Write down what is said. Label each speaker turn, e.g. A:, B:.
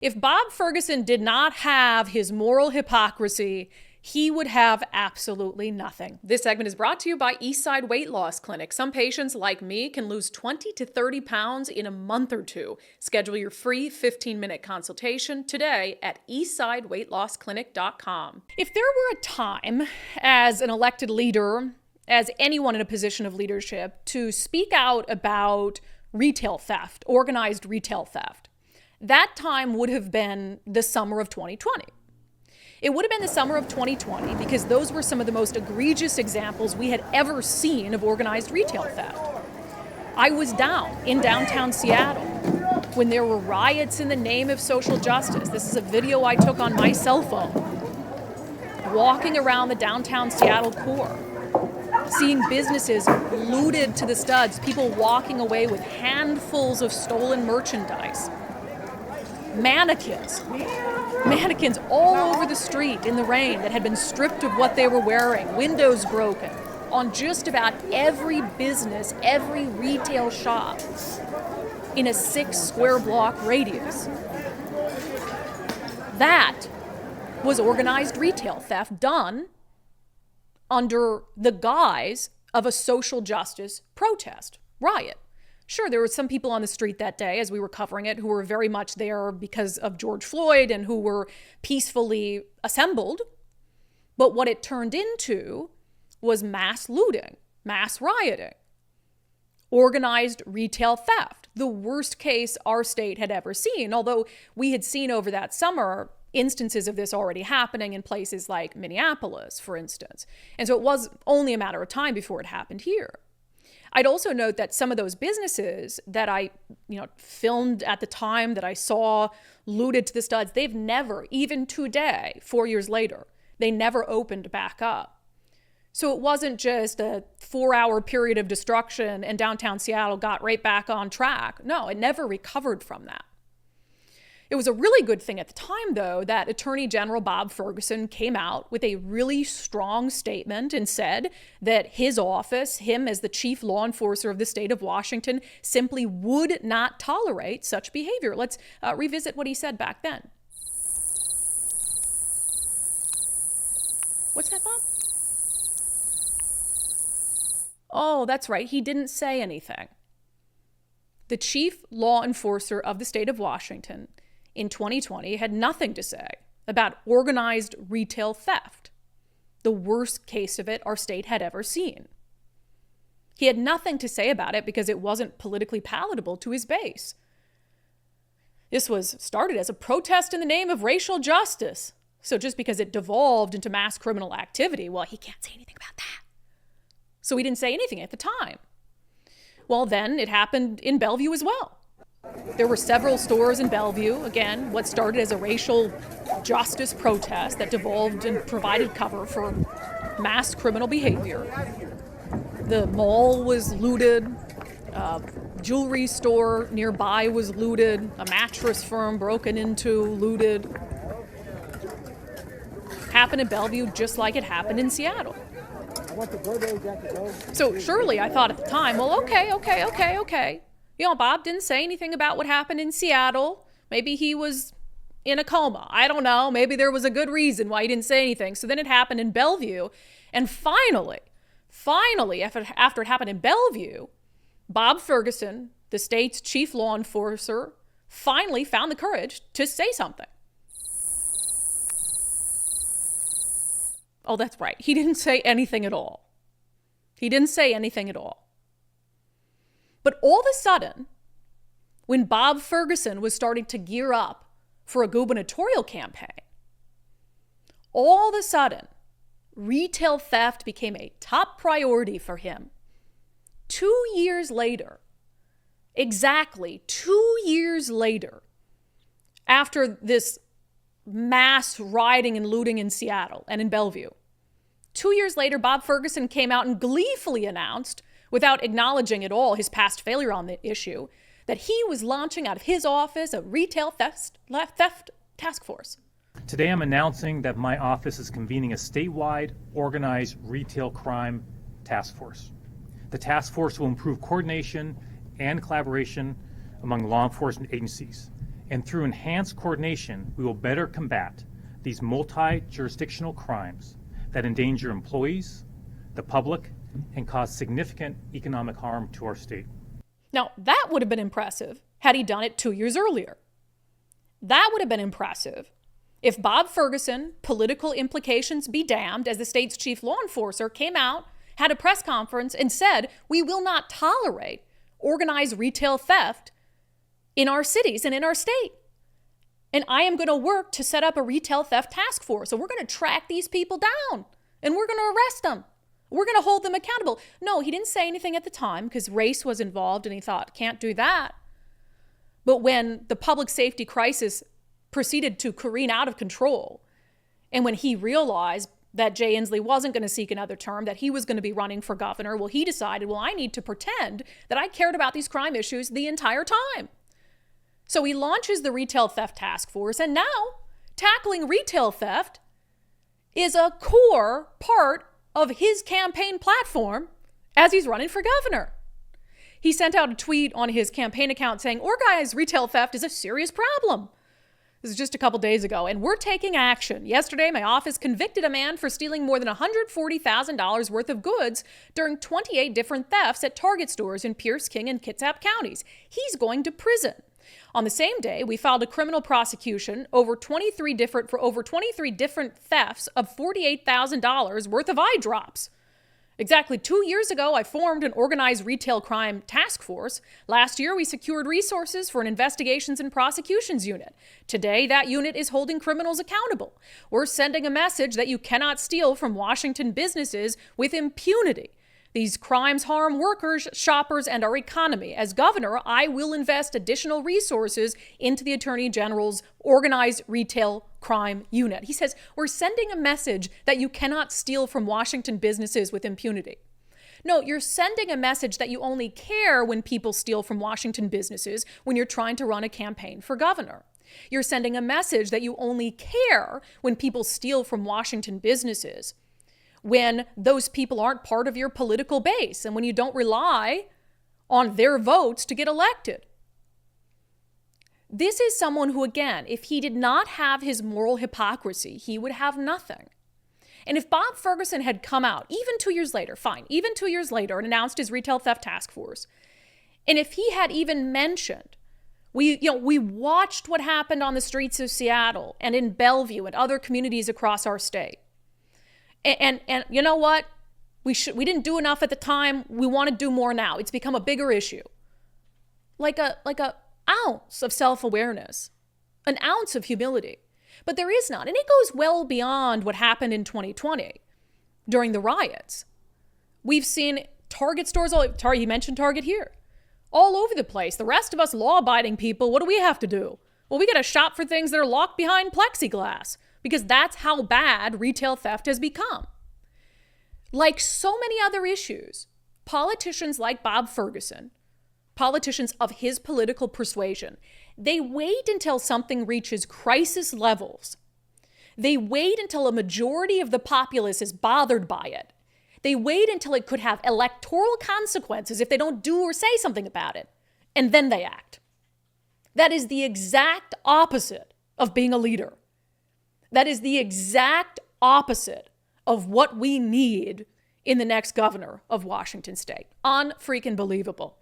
A: If Bob Ferguson did not have his moral hypocrisy, he would have absolutely nothing. This segment is brought to you by Eastside Weight Loss Clinic. Some patients like me can lose 20 to 30 pounds in a month or two. Schedule your free 15-minute consultation today at eastsideweightlossclinic.com. If there were a time as an elected leader, as anyone in a position of leadership, to speak out about retail theft, organized retail theft, that time would have been the summer of 2020. It would have been the summer of 2020 because those were some of the most egregious examples we had ever seen of organized retail theft. I was in downtown Seattle when there were riots in the name of social justice. This is a video I took on my cell phone, walking around the downtown Seattle core, seeing businesses looted to the studs, people walking away with handfuls of stolen merchandise. Mannequins all over the street in the rain that had been stripped of what they were wearing, windows broken on just about every business, every retail shop in a 6 square block radius. That was organized retail theft done under the guise of a social justice protest, riot. Sure, there were some people on the street that day as we were covering it who were very much there because of George Floyd and who were peacefully assembled. But what it turned into was mass looting, mass rioting, organized retail theft, the worst case our state had ever seen, although we had seen over that summer instances of this already happening in places like Minneapolis, for instance. And so it was only a matter of time before it happened here. I'd also note that some of those businesses that I, filmed at the time that I saw looted to the studs, they've never, even today, 4 years later, they never opened back up. So it wasn't just a 4-hour period of destruction and downtown Seattle got right back on track. No, it never recovered from that. It was a really good thing at the time, though, that Attorney General Bob Ferguson came out with a really strong statement and said that his office, him as the chief law enforcer of the state of Washington, simply would not tolerate such behavior. Let's revisit what he said back then. What's that, Bob? Oh, that's right. He didn't say anything. The chief law enforcer of the state of Washington in 2020 had nothing to say about organized retail theft, the worst case of it our state had ever seen. He had nothing to say about it because it wasn't politically palatable to his base. This was started as a protest in the name of racial justice. So just because it devolved into mass criminal activity, well, he can't say anything about that. So he didn't say anything at the time. Well, then it happened in Bellevue as well. There were several stores in Bellevue, again, what started as a racial justice protest that devolved and provided cover for mass criminal behavior. The mall was looted, a jewelry store nearby was looted, a mattress firm broken into, looted. Happened in Bellevue just like it happened in Seattle. So surely I thought at the time, well, okay. Bob didn't say anything about what happened in Seattle. Maybe he was in a coma. I don't know. Maybe there was a good reason why he didn't say anything. So then it happened in Bellevue. And finally, after it happened in Bellevue, Bob Ferguson, the state's chief law enforcer, finally found the courage to say something. Oh, that's right. He didn't say anything at all. But all of a sudden, when Bob Ferguson was starting to gear up for a gubernatorial campaign, all of a sudden, retail theft became a top priority for him. 2 years later, exactly 2 years later, after this mass rioting and looting in Seattle and in Bellevue, 2 years later, Bob Ferguson came out and gleefully announced, without acknowledging at all his past failure on the issue, that he was launching out of his office a retail theft task force.
B: Today I'm announcing that my office is convening a statewide organized retail crime task force. The task force will improve coordination and collaboration among law enforcement agencies, And through enhanced coordination, we will better combat these multi-jurisdictional crimes that endanger employees, the public, and cause significant economic harm to our state.
A: Now, that would have been impressive had he done it 2 years earlier. That would have been impressive if Bob Ferguson, political implications be damned, as the state's chief law enforcer, came out, had a press conference, and said, we will not tolerate organized retail theft in our cities and in our state. And I am going to work to set up a retail theft task force. And we're going to track these people down. And we're going to arrest them. We're going to hold them accountable. No, he didn't say anything at the time because race was involved and he thought, can't do that. But when the public safety crisis proceeded to careen out of control, and when he realized that Jay Inslee wasn't going to seek another term, that he was going to be running for governor, well, he decided, well, I need to pretend that I cared about these crime issues the entire time. So he launches the Retail Theft Task Force, and now tackling retail theft is a core part of his campaign platform as he's running for governor. He sent out a tweet on his campaign account saying, organized retail theft is a serious problem. This is just a couple days ago, and we're taking action. Yesterday, my office convicted a man for stealing more than $140,000 worth of goods during 28 different thefts at Target stores in Pierce, King, and Kitsap counties. He's going to prison. On the same day, we filed a criminal prosecution for over 23 different thefts of $48,000 worth of eye drops. Exactly 2 years ago, I formed an organized retail crime task force. Last year, we secured resources for an investigations and prosecutions unit. Today, that unit is holding criminals accountable. We're sending a message that you cannot steal from Washington businesses with impunity. These crimes harm workers, shoppers, and our economy. As governor, I will invest additional resources into the Attorney General's organized retail crime unit. He says, we're sending a message that you cannot steal from Washington businesses with impunity. No, you're sending a message that you only care when people steal from Washington businesses when you're trying to run a campaign for governor. You're sending a message that you only care when people steal from Washington businesses when those people aren't part of your political base and when you don't rely on their votes to get elected. This is someone who, again, if he did not have his moral hypocrisy, he would have nothing. And if Bob Ferguson had come out, even 2 years later, even 2 years later, and announced his retail theft task force, and if he had even mentioned, we watched what happened on the streets of Seattle and in Bellevue and other communities across our state. And you know what? We didn't do enough at the time. We want to do more now. It's become a bigger issue. Like a ounce of self-awareness, an ounce of humility. But there is none. And it goes well beyond what happened in 2020 during the riots. We've seen Target stores, you mentioned Target here, all over the place. The rest of us law-abiding people, what do we have to do? Well, we got to shop for things that are locked behind plexiglass because that's how bad retail theft has become. Like so many other issues, politicians like Bob Ferguson, politicians of his political persuasion, they wait until something reaches crisis levels. They wait until a majority of the populace is bothered by it. They wait until it could have electoral consequences if they don't do or say something about it. And then they act. That is the exact opposite of being a leader. That is the exact opposite of what we need in the next governor of Washington State. Unfreaking believable.